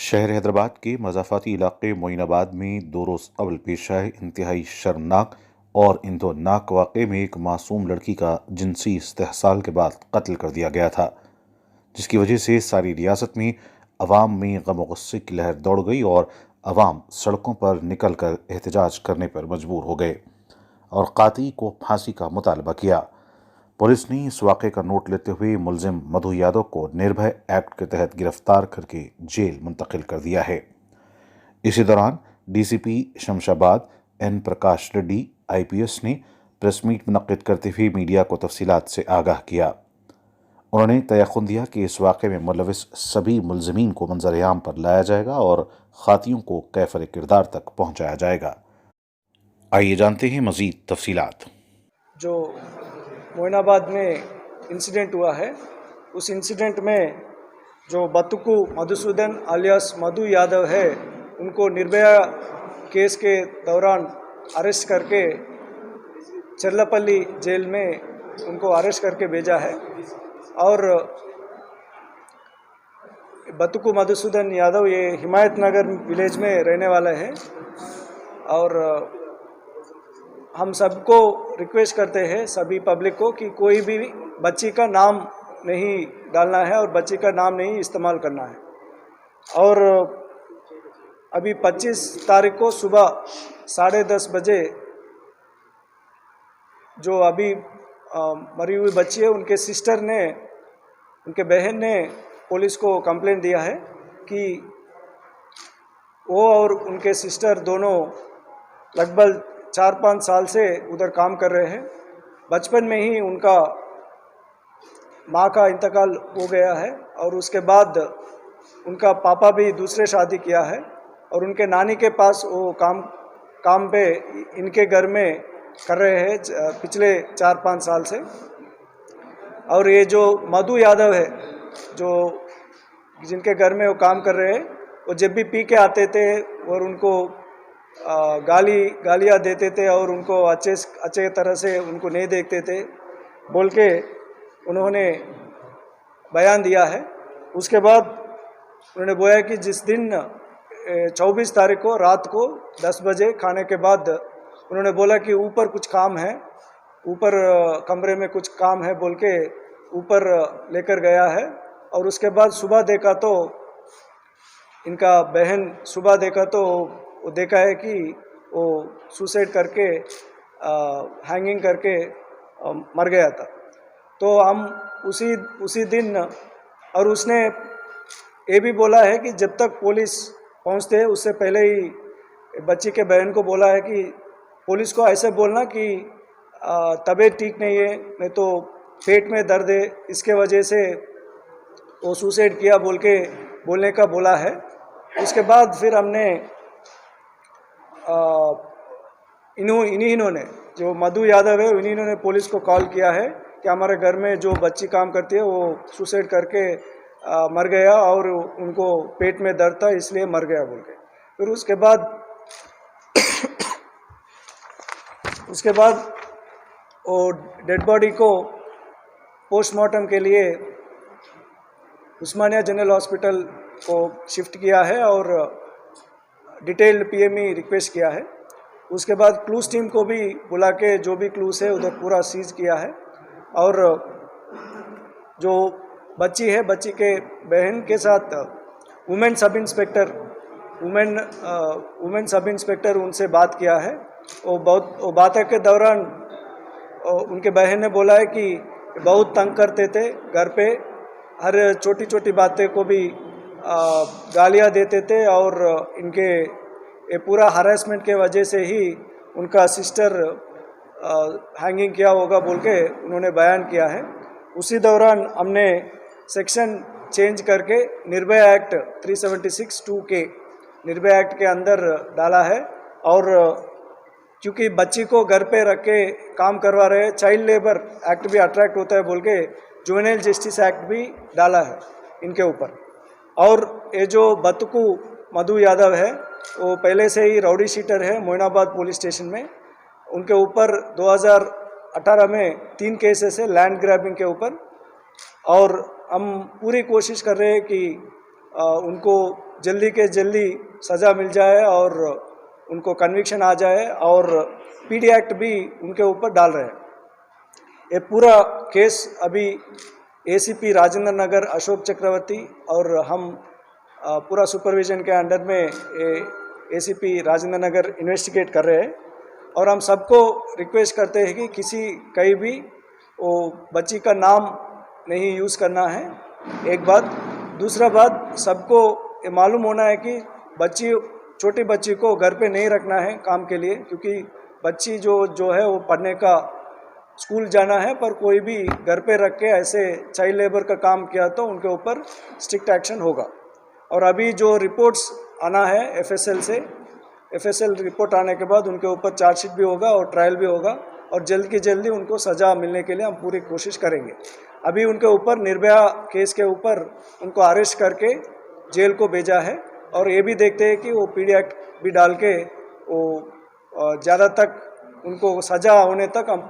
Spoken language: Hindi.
शहर हैदराबाद के मज़ाफ़ाती इलाके मोइनाबाद में 2 रोज़ कबल पेश आए इंतहाई शर्मनाक और इंदोनाक वाक़े में एक मासूम लड़की का जिनसी इस्तेहसाल के बाद कत्ल कर दिया गया था, जिसकी वजह से सारी रियासत में अवाम में गम और गुस्से की लहर दौड़ गई और अवाम सड़कों पर निकल कर एहतजाज करने पर मजबूर हो गए और कातिल को फांसी का मुतालबा किया। पुलिस ने इस वाक़े का नोट लेते हुए मुलजिम मधु यादव को निर्भय एक्ट के तहत गिरफ्तार करके जेल मुंतकिल कर दिया है। इसी दौरान डीसीपी शमशाबाद एन प्रकाश रेड्डी आईपीएस ने प्रेस मीट मुनक्किद करते हुए मीडिया को तफसीलात से आगाह किया। उन्होंने तयक़ुन दिया कि इस वाक़े में मुलविस सभी मुलजिमीन को मंजर-ए-आम पर लाया जाएगा और खातियों को कैफर किरदार तक पहुँचाया जाएगा। आइए जानते हैं मज़ीद तफसीलात। जो मोइनाबाद में इंसिडेंट हुआ है, उस इंसिडेंट में जो बतुकु मधुसूदन alias मधु यादव है, उनको निर्भया केस के दौरान अरेस्ट करके चर्लपल्ली जेल में उनको अरेस्ट करके भेजा है। और बतुकु मधुसूदन यादव ये हिमायत नगर विलेज में रहने वाला है। और हम सबको रिक्वेस्ट करते हैं, सभी पब्लिक को, कि कोई भी बच्ची का नाम नहीं डालना है और बच्ची का नाम नहीं इस्तेमाल करना है। और अभी 25 तारीख को सुबह 10:30 बजे जो अभी मरी हुई बच्ची है, उनके सिस्टर ने, उनके बहन ने पुलिस को कंप्लेंट दिया है कि वो और उनके सिस्टर दोनों लगभग 4-5 साल से उधर काम कर रहे हैं। बचपन में ही उनका माँ का इंतकाल हो गया है और उसके बाद उनका पापा भी दूसरे शादी किया है और उनके नानी के पास वो काम पे इनके घर में कर रहे हैं पिछले 4-5 साल से। और ये जो मधु यादव है, जो जिनके घर में वो काम कर रहे हैं, वो जब भी पी के आते थे और उनको गालियाँ देते थे और उनको अच्छे तरह से उनको नहीं देखते थे बोल के उन्होंने बयान दिया है। उसके बाद उन्होंने बोला कि जिस दिन 24 तारीख को रात को 10 बजे खाने के बाद उन्होंने बोला कि ऊपर कुछ काम है, ऊपर कमरे में कुछ काम है बोल के ऊपर लेकर गया है। और उसके बाद सुबह देखा तो इनका बहन सुबह देखा तो वो देखा है कि वो सुसाइड करके हैंगिंग करके मर गया था। तो हम उसी दिन, और उसने ये भी बोला है कि जब तक पुलिस पहुंचते हैं उससे पहले ही बच्ची के बहन को बोला है कि पुलिस को ऐसे बोलना कि तबीयत ठीक नहीं है, नहीं तो पेट में दर्द है, इसके वजह से वो सुसाइड किया बोल के बोलने का बोला है। उसके बाद फिर हमने इन्होंने जो मधु यादव है, इन्होंने पुलिस को कॉल किया है कि हमारे घर में जो बच्ची काम करती है वो सुसाइड करके मर गया और उनको पेट में दर्द था इसलिए मर गया बोल के। फिर उसके बाद वो डेड बॉडी को पोस्टमार्टम के लिए उस्मानिया जनरल हॉस्पिटल को शिफ्ट किया है और डिटेल्ड पीएमई रिक्वेस्ट किया है। उसके बाद क्लूज टीम को भी बुला के जो भी क्लूज है उधर पूरा सीज किया है। और जो बच्ची है, बच्ची के बहन के साथ वुमेन सब इंस्पेक्टर उनसे बात किया है। वो बातें के दौरान उनके बहन ने बोला है कि बहुत तंग करते थे घर पे, हर छोटी छोटी बातें को भी गालियाँ देते थे और इनके ये पूरा हरासमेंट के वजह से ही उनका सिस्टर हैंगिंग किया होगा बोल के उन्होंने बयान किया है। उसी दौरान हमने सेक्शन चेंज करके निर्भया एक्ट 376(2) निर्भया एक्ट के अंदर डाला है। और क्योंकि बच्ची को घर पे रख के काम करवा रहे हैं, चाइल्ड लेबर एक्ट भी अट्रैक्ट होता है बोल के जुवेनाइल जस्टिस एक्ट भी डाला है इनके ऊपर। और ये जो बतुकु मधु यादव है, वो पहले से ही राउडी शीटर है मोइनाबाद पुलिस स्टेशन में। उनके ऊपर 2018 में 3 केसेस है लैंड ग्रैबिंग के ऊपर। और हम पूरी कोशिश कर रहे हैं कि उनको जल्दी के जल्दी सज़ा मिल जाए और उनको कन्विक्शन आ जाए, और पीडी एक्ट भी उनके ऊपर डाल रहे हैं। ये पूरा केस अभी एसीपी राजेंद्र नगर अशोक चक्रवर्ती और हम पूरा सुपरविजन के अंडर में एसीपी राजेंद्र नगर इन्वेस्टिगेट कर रहे हैं। और हम सबको रिक्वेस्ट करते हैं कि कहीं भी वो बच्ची का नाम नहीं यूज़ करना है, एक बात। दूसरा बात, सबको ये मालूम होना है कि छोटी बच्ची को घर पे नहीं रखना है काम के लिए, क्योंकि बच्ची जो है वो पढ़ने का स्कूल जाना है, पर कोई भी घर पे रख के ऐसे चाइल्ड लेबर का काम किया तो उनके ऊपर स्ट्रिक्ट एक्शन होगा। और अभी जो रिपोर्ट्स आना है एफएसएल रिपोर्ट आने के बाद उनके ऊपर चार्जशीट भी होगा और ट्रायल भी होगा, और जल्द की जल्दी उनको सज़ा मिलने के लिए हम पूरी कोशिश करेंगे। अभी उनके ऊपर निर्भया केस के ऊपर उनको अरेस्ट करके जेल को भेजा है, और ये भी देखते हैं कि वो पीडी एक्ट भी डाल के वो ज़्यादा तक उनको सज़ा होने तक हम